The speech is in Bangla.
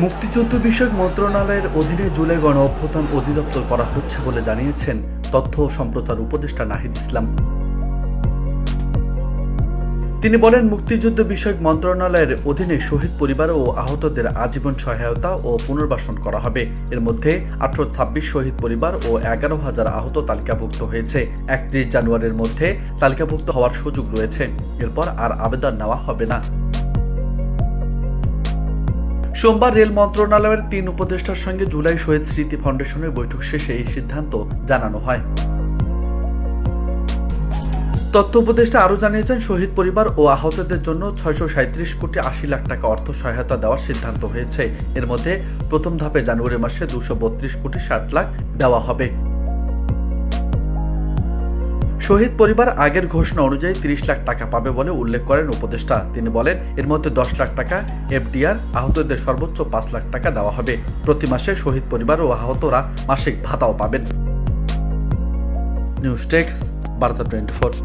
মুক্তিযুদ্ধ বিষয়ক মন্ত্রণালয়ের অধীনে জুলাই গণ অভ্যুত্থান অধিদপ্তর করা হচ্ছে বলে জানিয়েছেন তথ্য ও সম্প্রচার উপদেষ্টা নাহিদ ইসলাম। তিনি বলেন, মুক্তিযুদ্ধ বিষয়ক মন্ত্রণালয়ের অধীনে শহীদ পরিবার ও আহতদের আজীবন সহায়তা ও পুনর্বাসন করা হবে। এর মধ্যে 1826 শহীদ পরিবার ও 11,000 আহত তালিকাভুক্ত হয়েছে। 31 জানুয়ারির মধ্যে তালিকাভুক্ত হওয়ার সুযোগ রয়েছে। এরপর আর আবেদন নেওয়া হবে না। সোমবার রেল মন্ত্রণালয়ের 3 উপদেষ্টার সঙ্গে জুলাই শহীদ স্মৃতি ফাউন্ডেশনের বৈঠক শেষে এই সিদ্ধান্ত জানানো হয়। তথ্য উপদেষ্টা আরও জানিয়েছেন, শহীদ পরিবার ও আহতদের জন্য 637 কোটি 80 লাখ টাকা অর্থ সহায়তা দেওয়ার সিদ্ধান্ত হয়েছে। এর মধ্যে প্রথম ধাপে জানুয়ারি মাসে 232 কোটি 60 লাখ দেওয়া হবে। শহীদ পরিবার আগের ঘোষণা অনুযায়ী 30 লাখ টাকা পাবে বলে উল্লেখ করেন উপদেষ্টা। তিনি বলেন, এর মধ্যে 10 লাখ টাকা এফডিআর, আহতদের সর্বোচ্চ 5 লাখ টাকা দেওয়া হবে। প্রতি মাসে শহীদ পরিবার ও আহতরা মাসিক ভাতাও পাবেন। নিউজ ডেস্ক, বার্তা 24।